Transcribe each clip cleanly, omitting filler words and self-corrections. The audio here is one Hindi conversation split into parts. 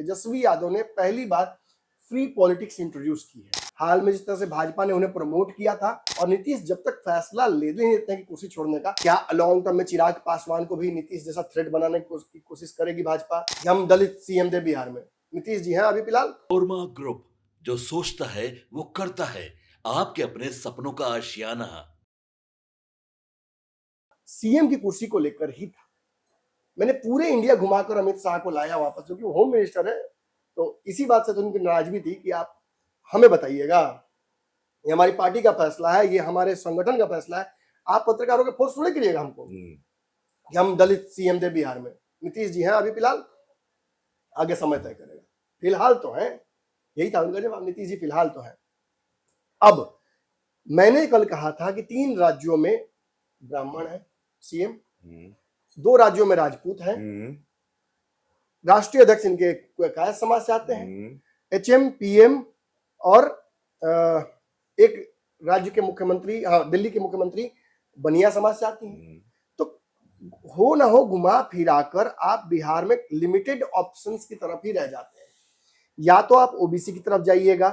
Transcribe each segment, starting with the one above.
तेजस्वी यादव ने पहली बार फ्री पॉलिटिक्स इंट्रोड्यूस की है। हाल में जिस तरह से भाजपा ने उन्हें प्रमोट किया था और नीतीश जब तक फैसला ले नहीं लेते हैं कि कुर्सी छोड़ने का, क्या लॉन्ग टर्म में चिराग पासवान को भी नीतीश जैसा थ्रेट बनाने की कोशिश करेगी भाजपा? हम दलित सीएम दे बिहार में। नीतीश जी हैं अभी फिलहाल। ओरमा ग्रुप, जो सोचता है वो करता है। आपके अपने सपनों का आशियाना। सीएम की कुर्सी को लेकर ही था। मैंने पूरे इंडिया घुमाकर अमित शाह को लाया वापस, क्योंकि वो होम मिनिस्टर है। तो इसी बात से तो उनकी नाराजगी थी कि आप हमें बताइएगा, ये हमारी पार्टी का फैसला है, ये हमारे संगठन का फैसला है, आप पत्रकारों के फोर्स थोड़े करिएगा हमको कि हम दलित सीएम दे बिहार में। नीतीश जी हैं अभी फिलहाल, आगे समय तय करेगा। फिलहाल तो है, यही था उनका जवाब। नीतीश जी फिलहाल तो है। अब मैंने कल कहा था कि 3 राज्यों में ब्राह्मण है सीएम, 2 राज्यों में राजपूत हैं, राष्ट्रीय अध्यक्ष इनके कायस्थ समाज से आते हैं, एचएम, पीएम और एक राज्य के मुख्यमंत्री, दिल्ली के मुख्यमंत्री बनिया समाज से आती हैं। तो हो ना हो घुमा फिरा कर आप बिहार में लिमिटेड ऑप्शंस की तरफ ही रह जाते हैं। या तो आप ओबीसी की तरफ जाइएगा,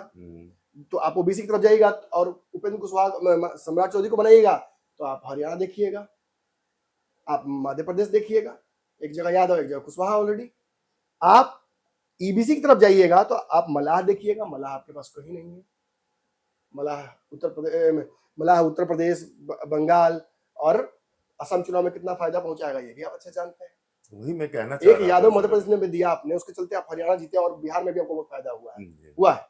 तो आप ओबीसी की तरफ जाइएगा और उपेंद्र कुशवाहा, सम्राट चौधरी को बनाइएगा, तो आप हरियाणा देखिएगा, आप मध्य प्रदेश देखिएगा, एक जगह यादव एक जगह कुशवाहा ऑलरेडी। आप ईबीसी की तरफ जाइएगा तो आप मलाह देखिएगा, मलाह आपके पास कहीं नहीं है। मलाह उत्तर प्रदेश, बंगाल और असम चुनाव में कितना फायदा पहुंचाएगा ये भी आप अच्छे जानते हैं। वही मैं कहना चाह रहा था। एक यादव मध्य प्रदेश में भी दिया आपने, उसके चलते आप हरियाणा जीते और बिहार में भी आपको बहुत फायदा हुआ है।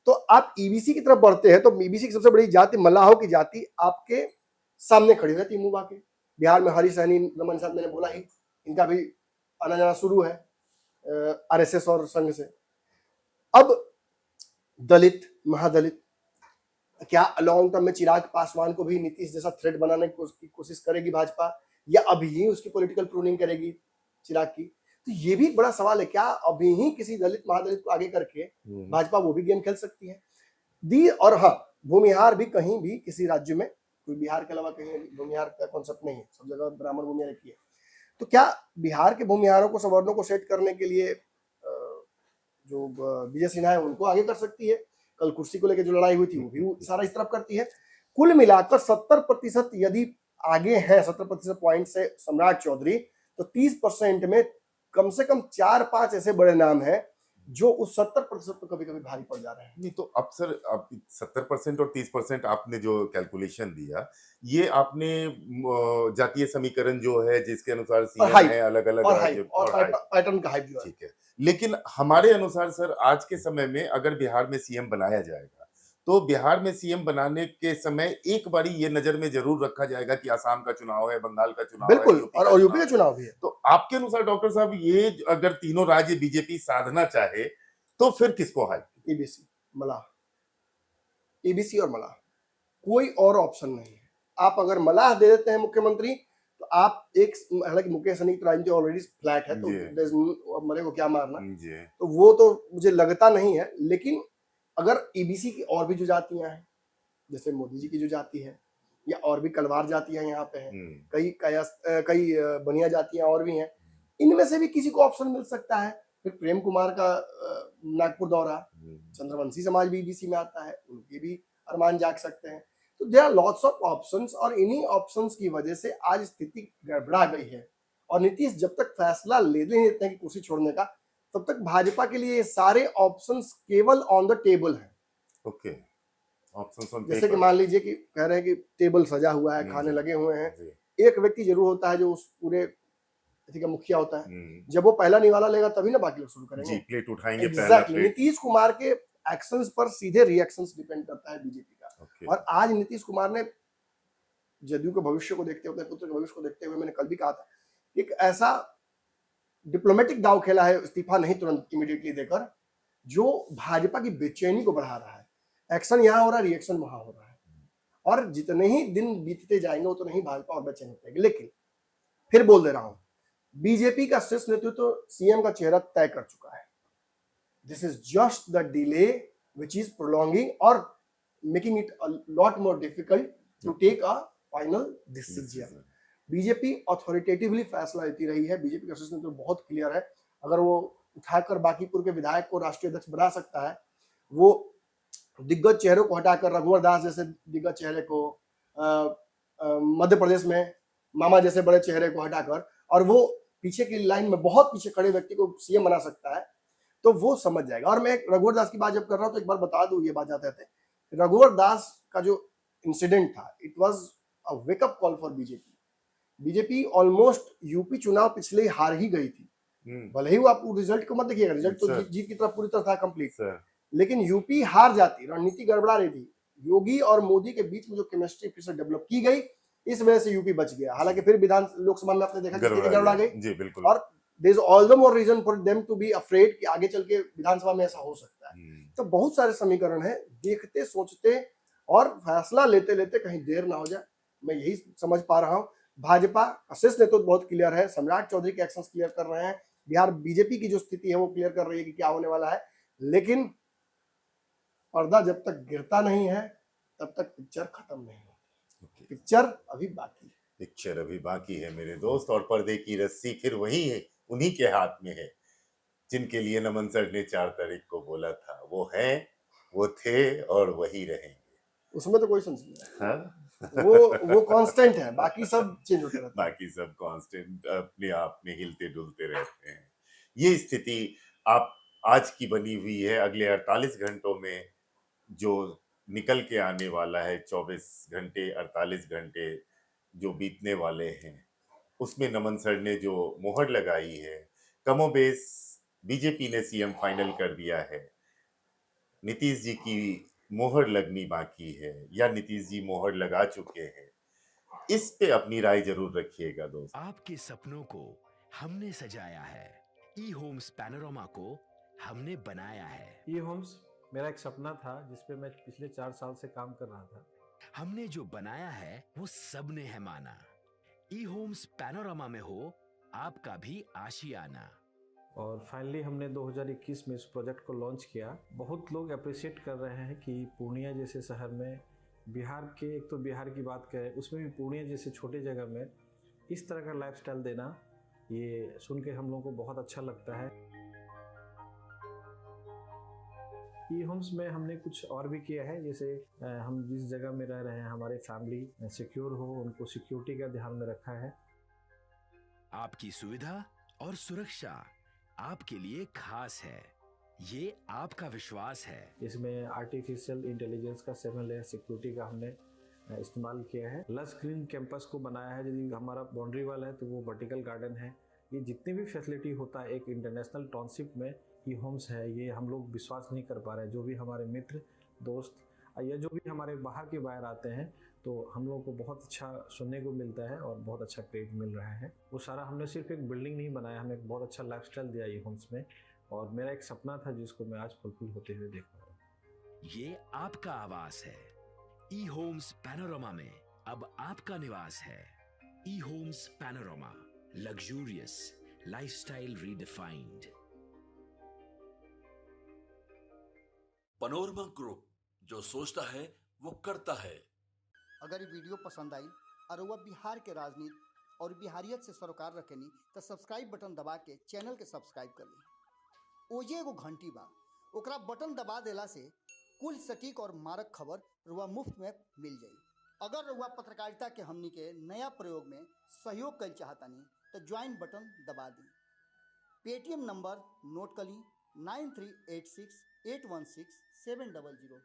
तो आप ईबीसी की तरफ बढ़ते हैं तो ईबीसी की सबसे बड़ी जाति मलाहों की जाति आपके सामने खड़ी रहती मुंह बाके। बिहार में हरी सैनी, रमन साहब मैंने बोला ही, इनका भी आना जाना शुरू है आरएसएस और संघ से। अब दलित, महादलित, क्या लॉन्ग टर्म में चिराग पासवान को भी नीतीश जैसा थ्रेट बनाने की कोशिश करेगी भाजपा, या अभी ही उसकी पॉलिटिकल प्रूनिंग करेगी चिराग की? तो ये भी एक बड़ा सवाल है। क्या अभी ही किसी दलित महादलित को आगे करके भाजपा वो भी गेम खेल सकती है? और हाँ, भूमिहार भी कहीं भी किसी राज्य में, कोई बिहार के अलावा कहीं भूमिहार का कॉन्सेप्ट नहीं है, सब जगह ब्राह्मण भूमिहार की है। तो क्या बिहार के भूमिहारों को, सवर्णों को सेट करने के लिए जो विजय सिन्हा है उनको आगे कर सकती है? कल कुर्सी को लेकर जो लड़ाई हुई थी वो भी सारा इस तरफ करती है। कुल मिलाकर 70% यदि आगे है, 70% पॉइंट से सम्राट चौधरी, तो 30% में कम से कम 4-5 ऐसे बड़े नाम हैं जो उस 70% पर कभी कभी भारी पड़ जा रहे हैं। नहीं तो अब सर, अब 70% और 30% आपने जो कैलकुलेशन दिया, ये आपने जातीय समीकरण जो है जिसके अनुसार सीएम है अलग अलग और पैटर्न का हाइप जो है, ठीक है। लेकिन हमारे अनुसार सर, आज के समय में अगर बिहार में सीएम बनाया जाएगा तो बिहार में सीएम बनाने के समय एक बारी ये नजर में जरूर रखा जाएगा कि असम का चुनाव है, बंगाल का चुनाव है, बिल्कुल, और यूपी का चुनाव भी है। तो आपके अनुसार डॉक्टर साहब, ये अगर तीनों राज्य बीजेपी साधना चाहे तो फिर किसको हाई? ईबीसी, मलाह, ईबीसी और मलाह, कोई और ऑप्शन नहीं है। आप अगर मलाह दे देते हैं मुख्यमंत्री तो आप एक, हालांकि मुकेश सहनी की राजनीति ऑलरेडी फ्लैट है, तो मरे को क्या मारना, तो वो तो मुझे लगता नहीं है। लेकिन अगर ईबीसी की और भी जो जातियां हैं, जैसे मोदी जी की जो जाति है, या और भी कलवार जातियां यहाँ पे हैं, कई बनिया जातियां और भी हैं, इनमें से भी किसी को ऑप्शन मिल सकता है। फिर प्रेम कुमार का नागपुर दौरा, चंद्रवंशी समाज भी ईबीसी में आता है, उनके भी अरमान जाग सकते हैं। तो there are lots of options, और इन्हीं ऑप्शंस की वजह से आज स्थिति गड़बड़ा गई है। और नीतीश जब तक फैसला ले नहीं लेते हैं कि कुर्सी छोड़ने का, तब तक भाजपा के लिए ये सारे ऑप्शंस केवल ऑन द टेबल हैं। ओके, ऑप्शंस ऑन, जैसे कि मान लीजिए कि कह रहे हैं कि टेबल सजा हुआ है, खाने लगे हुए हैं, एक व्यक्ति जरूर होता है जो उस पूरे का मुखिया होता है। जब वो पहला निवाला लेगा तभी ना बाकी लोग शुरू करेंगे, प्लेट उठाएंगे। एग्जैक्टली। नीतीश कुमार के एक्शंस पर सीधे रिएक्शंस डिपेंड करता है बीजेपी का। और आज नीतीश कुमार ने जदयू के भविष्य को देखते हुए, अपने पुत्र के भविष्य को देखते हुए, मैंने कल भी कहा था, एक ऐसा डिप्लोमेटिक दाव खेला है, इस्तीफा नहीं तुरंत इमीडिएटली देकर, जो भाजपा की बेचैनी को बढ़ा रहा है। एक्शन यहाँ हो रहा है, रिएक्शन वहां हो रहा है, और जितने ही दिन बीतते जाएंगे उतने ही भाजपा और बेचैन होते हैं। लेकिन फिर बोल दे रहा हूं, बीजेपी का शीर्ष नेतृत्व तो सीएम का चेहरा तय कर चुका है। This is just the delay which is prolonging और making it a lot more difficult to take a final decision. BJP authoritatively फैसला लेती रही है, बीजेपी का शीर्ष नेतृत्व बहुत क्लियर है। अगर वो उठाकर बांकीपुर के विधायक को राष्ट्रीय अध्यक्ष बना सकता है, वो दिग्गज चेहरों को हटाकर रघुवर दास जैसे दिग्गज चेहरे को, मध्य प्रदेश में मामा जैसे बड़े चेहरे को हटाकर, और वो पीछे की लाइन में बहुत पीछे खड़े व्यक्ति को सीएम बना सकता है, तो वो समझ जाएगा। और मैं रघुवर दास की बात जब कर रहा हूं तो एक बार बता दूं, ये बात जाते थे, रघुवर दास का जो इंसिडेंट था, it was a wake up call for BJP. BJP almost UP चुनाव पिछले हार ही गई थी, भले ही वो आप रिजल्ट को मत देखिएगा, रिजल्ट तो जीत की तरफ पूरी तरह था कंप्लीट, लेकिन यूपी हार जाती, रणनीति गड़बड़ा रही थी। योगी और मोदी के बीच में जो केमिस्ट्री फिर से डेवलप की गई, इस वजह से यूपी बच गया। हालांकि फिर विधान लोकसभा में आपने देखा कि गड़बड़ा गई जी बिल्कुल, और there is all the more reason for them to be afraid कि आगे चल के विधानसभा में ऐसा हो सकता है। तो बहुत सारे समीकरण है, देखते सोचते और फैसला लेते लेते कहीं देर ना हो जाए, मैं यही समझ पा रहा हूँ। भाजपा का शीर्ष नेतृत्व तो बहुत क्लियर है, सम्राट चौधरी के एक्शंस क्लियर कर रहे हैं, बिहार बीजेपी की जो स्थिति है वो क्लियर कर रही है कि क्या होने वाला है, लेकिन पर्दा जब तक गिरता नहीं है तब तक पिक्चर खत्म नहीं होती। पिक्चर अभी बाकी है, पिक्चर अभी बाकी है मेरे दोस्त, और पर्दे की रस्सी फिर वही है, उन्हीं के हाथ में है जिनके लिए नमन सर ने 4 तारीख को बोला था। वो हैं, वो थे और वही रहेंगे, उसमें तो कोई संशय नहीं। हाँ? वो कांस्टेंट है, बाकी सब चेंज होते रहते हैं। बाकी सब कांस्टेंट अपने आप में हिलते डुलते रहते हैं। ये स्थिति आप आज की बनी हुई है। अगले 48 घंटों में जो निकल के आने वाला है, 24 घंटे 48 घंटे जो बीतने वाले हैं, उसमें नमन सर ने जो मोहर लगाई है, कमोबेश बीजेपी ने सीएम फाइनल कर दिया है। नीतीश जी की मोहर लगनी बाकी है या नीतीश जी मोहर लगा चुके हैं, इस पे अपनी राय जरूर रखिएगा दोस्त। आपके सपनों को हमने सजाया है, ई होम्स पैनोरमा को हमने बनाया है। ई होम्स मेरा एक सपना था जिस पे मैं पिछले 4 साल से काम कर रहा था। हमने जो बनाया है वो सबने है माना। ई होम्स पैनोरमा में हो आपका भी आशियाना। और फाइनली हमने 2021 में इस प्रोजेक्ट को लॉन्च किया। बहुत लोग अप्रिशिएट कर रहे हैं कि पूर्णिया जैसे शहर में, बिहार के, एक तो बिहार की बात करें उसमें भी पूर्णिया जैसे छोटे जगह में इस तरह का लाइफस्टाइल देना, ये सुन के हम लोगों को बहुत अच्छा लगता है। ई होम्स में हमने कुछ और भी किया है, जैसे हम जिस जगह में रह रहे हैं हमारे फैमिली सिक्योर हो, उनको सिक्योरिटी का ध्यान में रखा है। आपकी सुविधा और सुरक्षा आपके लिए खास है, ये आपका विश्वास है। इसमें आर्टिफिशियल इंटेलिजेंस का 7 लेयर सिक्योरिटी का हमने इस्तेमाल किया है। लस ग्रीन कैंपस को बनाया है, यदि हमारा बाउंड्री वाल है तो वो वर्टिकल गार्डन है। ये जितनी भी फैसिलिटी होता है एक इंटरनेशनल टाउनशिप में, ई होम्स है, ये हम लोग विश्वास नहीं कर पा रहे हैं। जो भी हमारे मित्र दोस्त या जो भी हमारे बाहर के बाहर आते हैं तो हम लोगों को बहुत अच्छा सुनने को मिलता है और बहुत अच्छा क्रेडिट मिल रहा है। वो सारा हमने सिर्फ एक बिल्डिंग नहीं बनाया, हमें एक बहुत अच्छा लाइफस्टाइल दिया ई होम्स में, और मेरा एक सपना था जिसको मैं आज फुलफिल होते हुए देख रहा हूँ। ये आपका आवास है। ई होम्स पैनोरमा में अब आपका निवास है। E homes panorama, luxurious lifestyle redefined. Panorama group, जो सोचता है वो करता है। अगर ये वीडियो पसंद आई और वह बिहार के राजनीति और बिहारियत से सरोकार रखेनी तो सब्सक्राइब बटन दबा के चैनल के सब्सक्राइब कर ली। ओजे एगो घंटी बा, ओकरा बटन दबा देला से कुल सटीक और मारक खबर रुआ मुफ्त में मिल जाई। अगर रुआ पत्रकारिता के हमनी के नया प्रयोग में सहयोग कर चाहतानी तो ज्वाइन बटन दबा दी। पेटीएम नंबर नोट कर ली 9386816700।